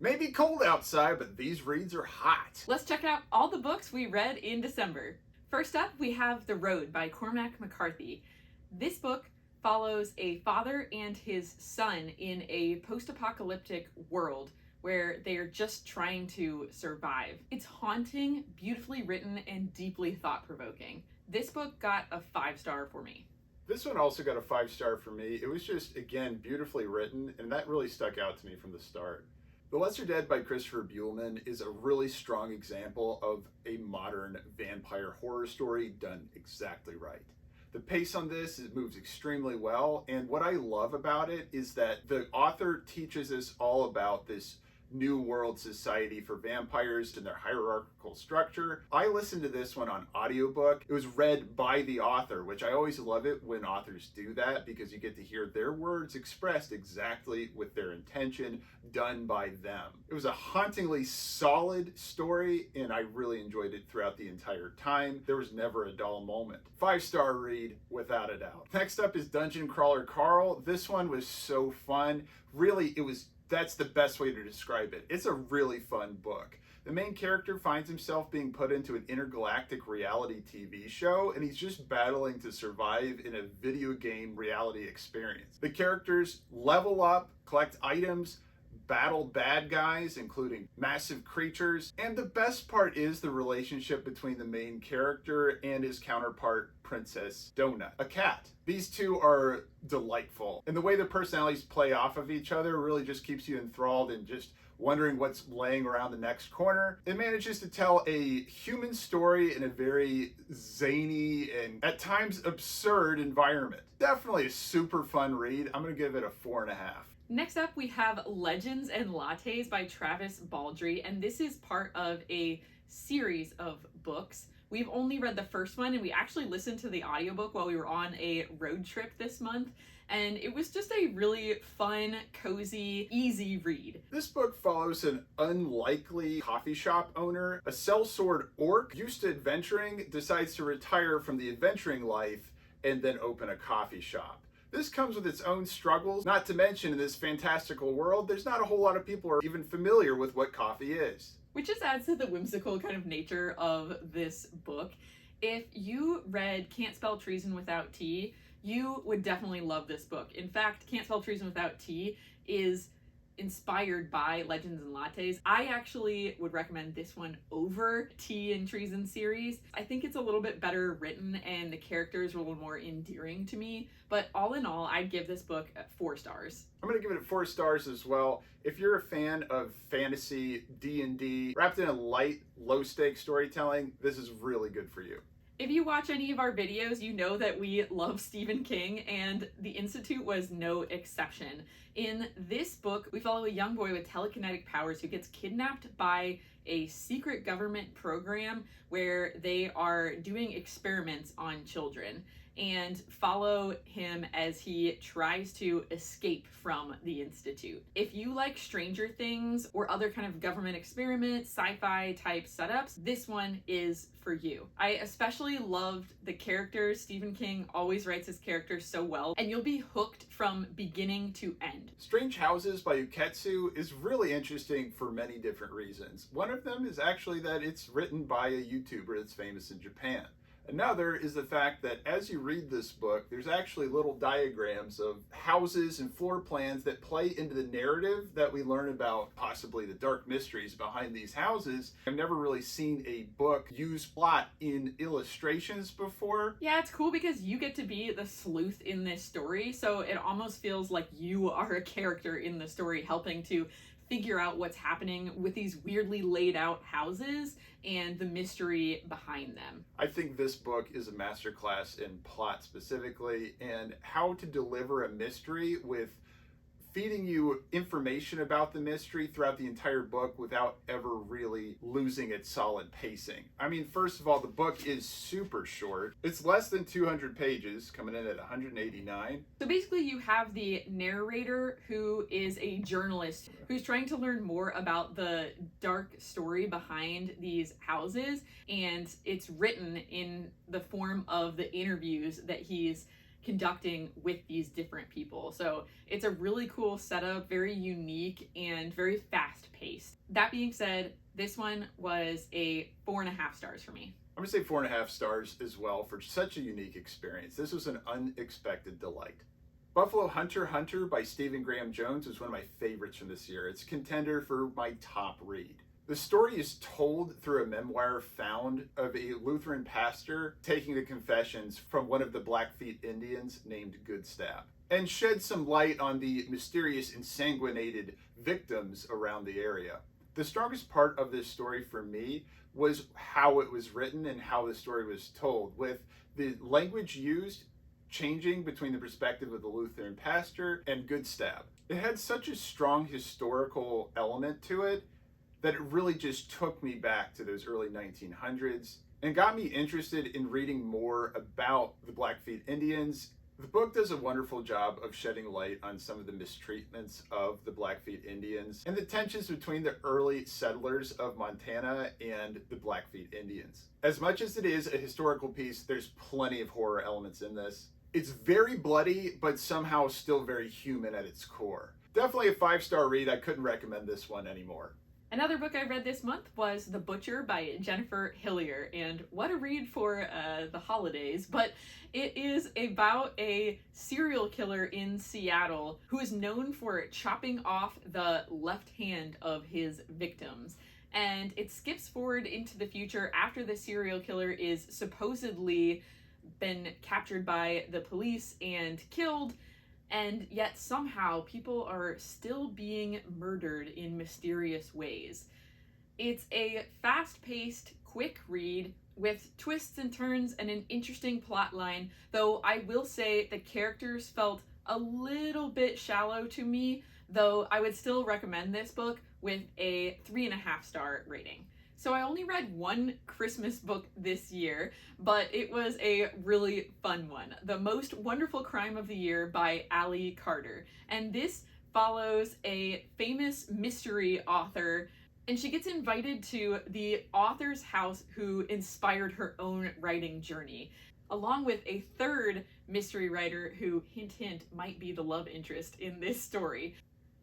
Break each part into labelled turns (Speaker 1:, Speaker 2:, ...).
Speaker 1: Maybe cold outside, but these reads are hot.
Speaker 2: Let's check out all the books we read in December. First up, we have The Road by Cormac McCarthy. This book follows a father and his son in a post-apocalyptic world where they are just trying to survive. It's haunting, beautifully written, and deeply thought-provoking. This book got a 5-star for me.
Speaker 1: This one also got a 5-star for me. It was just, again, beautifully written, and that really stuck out to me from the start. The Lesser Dead by Christopher Buehlman is a really strong example of a modern vampire horror story done exactly right. The pace on this, it moves extremely well, and what I love about it is that the author teaches us all about this new world society for vampires and their hierarchical structure. I listened to this one on audiobook. It was read by the author, which I always love it when authors do that because you get to hear their words expressed exactly with their intention, done by them. It was a hauntingly solid story and I really enjoyed it throughout the entire time. There was never a dull moment. 5-star read without a doubt. Next up is Dungeon Crawler Carl. This one was so fun. Really, that's the best way to describe it. It's a really fun book. The main character finds himself being put into an intergalactic reality TV show, and he's just battling to survive in a video game reality experience. The characters level up, collect items, battle bad guys, including massive creatures, and the best part is the relationship between the main character and his counterpart, Princess Donut, a cat. These two are delightful, and the way their personalities play off of each other really just keeps you enthralled and just wondering what's laying around the next corner. It manages to tell a human story in a very zany and at times absurd environment. Definitely a super fun read. I'm gonna give it a 4.5.
Speaker 2: Next up, we have Legends and Lattes by Travis Baldree, and this is part of a series of books. We've only read the first one, and we actually listened to the audiobook while we were on a road trip this month, and it was just a really fun, cozy, easy read.
Speaker 1: This book follows an unlikely coffee shop owner. A sellsword orc used to adventuring decides to retire from the adventuring life and then open a coffee shop. This comes with its own struggles, not to mention in this fantastical world, there's not a whole lot of people who are even familiar with what coffee is.
Speaker 2: Which just adds to the whimsical kind of nature of this book. If you read Can't Spell Treason Without Tea, you would definitely love this book. In fact, Can't Spell Treason Without Tea is inspired by Legends and Lattes. I actually would recommend this one over Tea and Treason series. I think it's a little bit better written and the characters are a little more endearing to me, but all in all, I'd give this book 4 stars.
Speaker 1: I'm gonna give it 4 stars as well. If you're a fan of fantasy, D&D, wrapped in a light, low-stakes storytelling, this is really good for you.
Speaker 2: If you watch any of our videos, you know that we love Stephen King, and The Institute was no exception. In this book, we follow a young boy with telekinetic powers who gets kidnapped by a secret government program where they are doing experiments on children, and follow him as he tries to escape from the Institute. If you like Stranger Things or other kind of government experiment, sci-fi type setups, this one is for you. I especially loved the characters. Stephen King always writes his characters so well, and you'll be hooked from beginning to end.
Speaker 1: Strange Houses by Uketsu is really interesting for many different reasons. One of them is actually that it's written by a YouTuber that's famous in Japan. Another is the fact that as you read this book, there's actually little diagrams of houses and floor plans that play into the narrative that we learn about possibly the dark mysteries behind these houses. I've never really seen a book use plot in illustrations before.
Speaker 2: Yeah, it's cool because you get to be the sleuth in this story, so it almost feels like you are a character in the story helping to figure out what's happening with these weirdly laid out houses and the mystery behind them.
Speaker 1: I think this book is a masterclass in plot specifically and how to deliver a mystery with feeding you information about the mystery throughout the entire book without ever really losing its solid pacing. I mean, first of all, the book is super short. It's less than 200 pages, coming in at 189.
Speaker 2: So basically you have the narrator who is a journalist who's trying to learn more about the dark story behind these houses, and it's written in the form of the interviews that he's conducting with these different people. So it's a really cool setup, very unique and very fast paced. That being said, this one was a 4.5 stars for me.
Speaker 1: I'm gonna say 4.5 stars as well for such a unique experience. This was an unexpected delight. Buffalo Hunter by Stephen Graham Jones was one of my favorites from this year. It's a contender for my top read. The story is told through a memoir found of a Lutheran pastor taking the confessions from one of the Blackfeet Indians named Goodstab, and shed some light on the mysterious ensanguinated victims around the area. The strongest part of this story for me was how it was written and how the story was told, with the language used changing between the perspective of the Lutheran pastor and Goodstab. It had such a strong historical element to it that it really just took me back to those early 1900s and got me interested in reading more about the Blackfeet Indians. The book does a wonderful job of shedding light on some of the mistreatments of the Blackfeet Indians and the tensions between the early settlers of Montana and the Blackfeet Indians. As much as it is a historical piece, there's plenty of horror elements in this. It's very bloody, but somehow still very human at its core. Definitely a 5-star read. I couldn't recommend this one anymore.
Speaker 2: Another book I read this month was The Butcher by Jennifer Hillier, and what a read for the holidays, but it is about a serial killer in Seattle who is known for chopping off the left hand of his victims. And it skips forward into the future after the serial killer is supposedly been captured by the police and killed, and yet somehow people are still being murdered in mysterious ways. It's a fast-paced, quick read with twists and turns and an interesting plot line, though I will say the characters felt a little bit shallow to me, though I would still recommend this book with a 3.5-star rating. So I only read one Christmas book this year, but it was a really fun one. The Most Wonderful Crime of the Year by Ali Carter. And this follows a famous mystery author, and she gets invited to the author's house who inspired her own writing journey, along with a third mystery writer who, hint hint, might be the love interest in this story.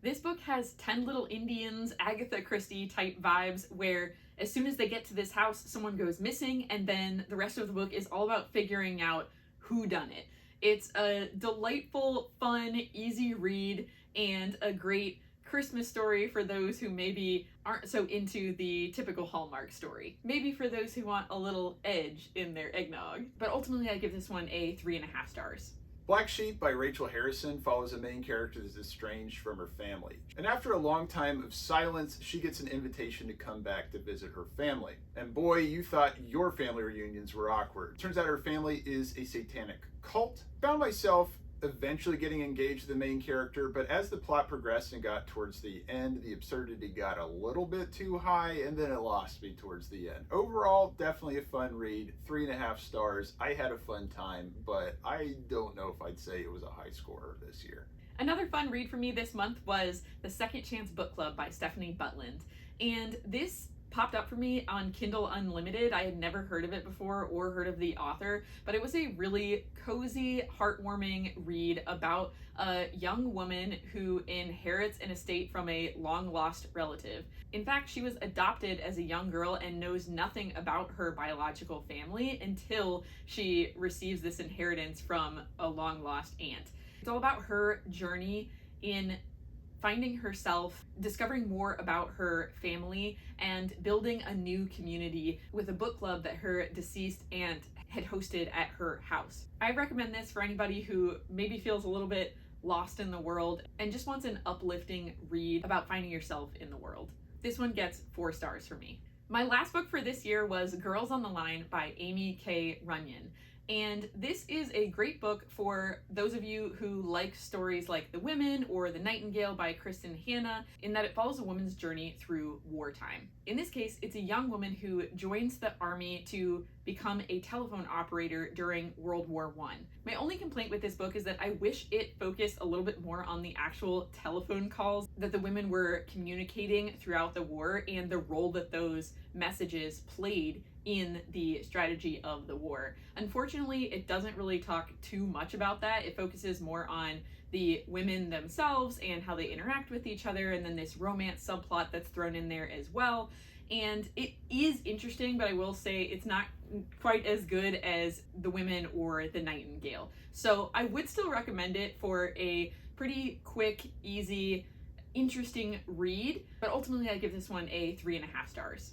Speaker 2: This book has 10 Little Indians, Agatha Christie type vibes, where as soon as they get to this house, someone goes missing, and then the rest of the book is all about figuring out who done it. It's a delightful, fun, easy read, and a great Christmas story for those who maybe aren't so into the typical Hallmark story. Maybe for those who want a little edge in their eggnog. But ultimately, I give this one a 3.5 stars.
Speaker 1: Black Sheep by Rachel Harrison follows a main character that is estranged from her family. And after a long time of silence, she gets an invitation to come back to visit her family. And boy, you thought your family reunions were awkward. Turns out her family is a satanic cult. Found myself eventually getting engaged with the main character, but as the plot progressed and got towards the end, the absurdity got a little bit too high, and then it lost me towards the end. Overall, definitely a fun read, 3.5 stars. I had a fun time, but I don't know if I'd say it was a high scorer this year.
Speaker 2: Another fun read for me this month was The Second Chance Book Club by Stephanie Butland, and this popped up for me on Kindle Unlimited. I had never heard of it before or heard of the author, but it was a really cozy, heartwarming read about a young woman who inherits an estate from a long-lost relative. In fact, she was adopted as a young girl and knows nothing about her biological family until she receives this inheritance from a long-lost aunt. It's all about her journey in finding herself, discovering more about her family, and building a new community with a book club that her deceased aunt had hosted at her house. I recommend this for anybody who maybe feels a little bit lost in the world and just wants an uplifting read about finding yourself in the world. This one gets 4 stars for me. My last book for this year was Girls on the Line by Amy K. Runyan. And this is a great book for those of you who like stories like The Women or The Nightingale by Kristen Hanna, in that it follows a woman's journey through wartime. In this case, it's a young woman who joins the army to become a telephone operator during World War I. My only complaint with this book is that I wish it focused a little bit more on the actual telephone calls that the women were communicating throughout the war and the role that those messages played in the strategy of the war. Unfortunately, it doesn't really talk too much about that. It focuses more on the women themselves and how they interact with each other, and then this romance subplot that's thrown in there as well. And it is interesting, but I will say it's not quite as good as The Women or The Nightingale. So I would still recommend it for a pretty quick, easy, interesting read, but ultimately I give this one a 3.5 stars.